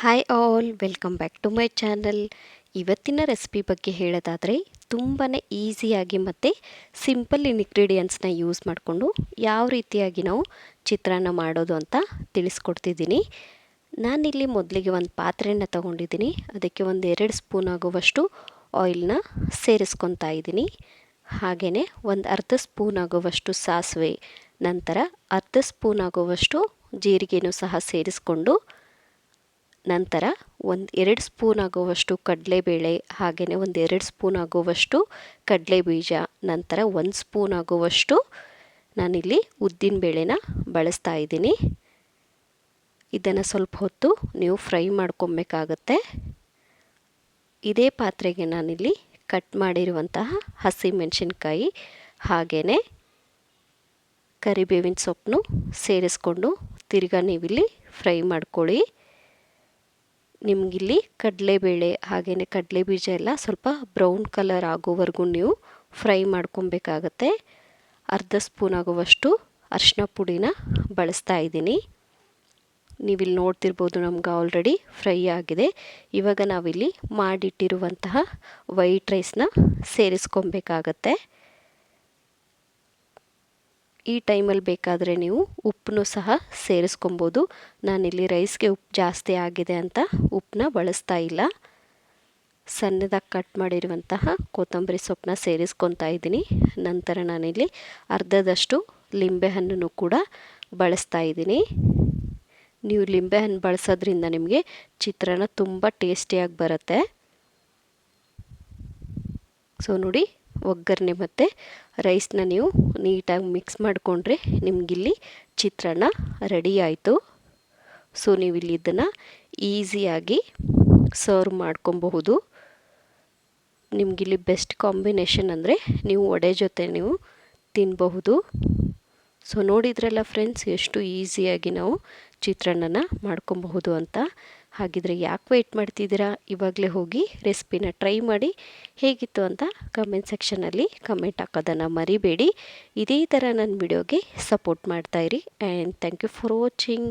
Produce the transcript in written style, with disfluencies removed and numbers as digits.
Hi all, welcome back to my channel. ಇವತ್ತಿನ recipe ಬಗ್ಗೆ ಹೇಳೋದಾದರೆ ತುಂಬಾ ಈಸಿಯಾಗಿ ಮತ್ತು ಸಿಂಪಲ್ ಇಂಗ್ರೀಡಿಯೆಂಟ್ಸ್ನ ಯೂಸ್ ಮಾಡಿಕೊಂಡು ಯಾವ ರೀತಿಯಾಗಿ ನಾವು ಚಿತ್ರಾನ್ನ ಮಾಡೋದು ಅಂತ ತಿಳಿಸ್ಕೊಡ್ತಿದ್ದೀನಿ. ನಾನಿಲ್ಲಿ ಮೊದಲಿಗೆ ಒಂದು ಪಾತ್ರೆಯನ್ನು ತಗೊಂಡಿದ್ದೀನಿ. ಅದಕ್ಕೆ ಒಂದು 2 ಸ್ಪೂನ್ ಆಗುವಷ್ಟು ಆಯಿಲ್ನ ಸೇರಿಸ್ಕೊತಾ ಇದ್ದೀನಿ. ಹಾಗೆಯೇ ಒಂದು ಅರ್ಧ ಸ್ಪೂನ್ ಆಗುವಷ್ಟು ಸಾಸಿವೆ, ನಂತರ ಅರ್ಧ ಸ್ಪೂನ್ ಆಗುವಷ್ಟು ಜೀರಿಗೆನೂ ಸಹ ಸೇರಿಸ್ಕೊಂಡು, ನಂತರ ಒಂದು 2 ಸ್ಪೂನ್ ಆಗುವಷ್ಟು ಕಡಲೆಬೇಳೆ, ಹಾಗೆಯೇ ಒಂದು 2 ಸ್ಪೂನ್ ಆಗುವಷ್ಟು ಕಡಲೆಬೀಜ, ನಂತರ 1 ಸ್ಪೂನ್ ಆಗುವಷ್ಟು ನಾನಿಲ್ಲಿ ಉದ್ದಿನಬೇಳೆನ ಬಳಸ್ತಾ ಇದ್ದೀನಿ. ಇದನ್ನು ಸ್ವಲ್ಪ ಹೊತ್ತು ನೀವು ಫ್ರೈ ಮಾಡ್ಕೊಬೇಕಾಗತ್ತೆ. ಇದೇ ಪಾತ್ರೆಗೆ ನಾನಿಲ್ಲಿ ಕಟ್ ಮಾಡಿರುವಂತಹ ಹಸಿಮೆಣಸಿನ್ಕಾಯಿ ಹಾಗೆಯೇ ಕರಿಬೇವಿನ ಸೊಪ್ಪನ್ನು ಸೇರಿಸ್ಕೊಂಡು ತಿರ್ಗಾ ನೀವಿಲ್ಲಿ ಫ್ರೈ ಮಾಡ್ಕೊಳ್ಳಿ. ನಿಮಗಿಲ್ಲಿ ಕಡಲೆಬೇಳೆ ಹಾಗೆಯೇ ಕಡಲೆಬೀಜ ಎಲ್ಲ ಸ್ವಲ್ಪ ಬ್ರೌನ್ ಕಲರ್ ಆಗೋವರೆಗೂ ನೀವು ಫ್ರೈ ಮಾಡ್ಕೊಬೇಕಾಗತ್ತೆ. ಅರ್ಧ ಸ್ಪೂನ್ ಆಗುವಷ್ಟು ಅರಿಶಿನ ಪುಡಿನ ಬಳಸ್ತಾ ಇದ್ದೀನಿ. ನೀವಿಲ್ಲಿ ನೋಡ್ತಿರ್ಬೋದು, ನಮ್ಗೆ ಆಲ್ರೆಡಿ ಫ್ರೈ ಆಗಿದೆ. ಇವಾಗ ನಾವಿಲ್ಲಿ ಮಾಡಿಟ್ಟಿರುವಂತಹ ವೈಟ್ ರೈಸ್ನ ಸೇರಿಸ್ಕೊಬೇಕಾಗತ್ತೆ. ಈ ಟೈಮಲ್ಲಿ ಬೇಕಾದರೆ ನೀವು ಉಪ್ಪನ್ನು ಸಹ ಸೇರಿಸ್ಕೊಬೋದು. ನಾನಿಲ್ಲಿ ರೈಸ್ಗೆ ಉಪ್ಪು ಜಾಸ್ತಿ ಆಗಿದೆ ಅಂತ ಉಪ್ಪನ್ನ ಬಳಸ್ತಾ ಇಲ್ಲ. ಸಣ್ಣದಾಗಿ ಕಟ್ ಮಾಡಿರುವಂತಹ ಕೊತ್ತಂಬರಿ ಸೊಪ್ಪನ್ನ ಸೇರಿಸ್ಕೊತಾ ಇದ್ದೀನಿ. ನಂತರ ನಾನಿಲ್ಲಿ ಅರ್ಧದಷ್ಟು ಲಿಂಬೆಹಣ್ಣನ್ನು ಕೂಡ ಬಳಸ್ತಾ ಇದ್ದೀನಿ. ನೀವು ಲಿಂಬೆಹಣ್ಣು ಬಳಸೋದ್ರಿಂದ ನಿಮಗೆ ಚಿತ್ರಾನ್ನ ತುಂಬ ಟೇಸ್ಟಿಯಾಗಿ ಬರುತ್ತೆ. ಸೊ ನೋಡಿ, ಒಗ್ಗರಣೆ ಮತ್ತು ರೈಸ್ನ ನೀವು ನೀಟಾಗಿ ಮಿಕ್ಸ್ ಮಾಡಿಕೊಂಡ್ರೆ ನಿಮಗಿಲ್ಲಿ ಚಿತ್ರಾನ್ನ ರೆಡಿ ಆಯಿತು. ಸೊ ನೀವಿಲ್ಲಿ ಇದನ್ನು ಈಸಿಯಾಗಿ ಸರ್ವ್ ಮಾಡ್ಕೊಬಹುದು. ನಿಮಗಿಲ್ಲಿ ಬೆಸ್ಟ್ ಕಾಂಬಿನೇಷನ್ ಅಂದರೆ ನೀವು ವಡೆ ಜೊತೆ ನೀವು ತಿನ್ನಬಹುದು. ಸೊ ನೋಡಿದ್ರಲ್ಲ ಫ್ರೆಂಡ್ಸ್, ಎಷ್ಟು ಈಸಿಯಾಗಿ ನಾವು ಚಿತ್ರಾನ್ನನ ಮಾಡ್ಕೊಬಹುದು ಅಂತ. ಹಾಗಿದ್ರೆ ಯಾಕೆ ವೆಯ್ಟ್ ಮಾಡ್ತಿದ್ದೀರಾ? ಇವಾಗಲೇ ಹೋಗಿ ರೆಸಿಪಿನ ಟ್ರೈ ಮಾಡಿ ಹೇಗಿತ್ತು ಅಂತ ಕಮೆಂಟ್ ಸೆಕ್ಷನಲ್ಲಿ ಕಮೆಂಟ್ ಹಾಕೋದನ್ನು ಮರಿಬೇಡಿ. ಇದೇ ಥರ ನನ್ನ ವಿಡಿಯೋಗೆ ಸಪೋರ್ಟ್ ಮಾಡ್ತಾಯಿರಿ. And thank you for watching.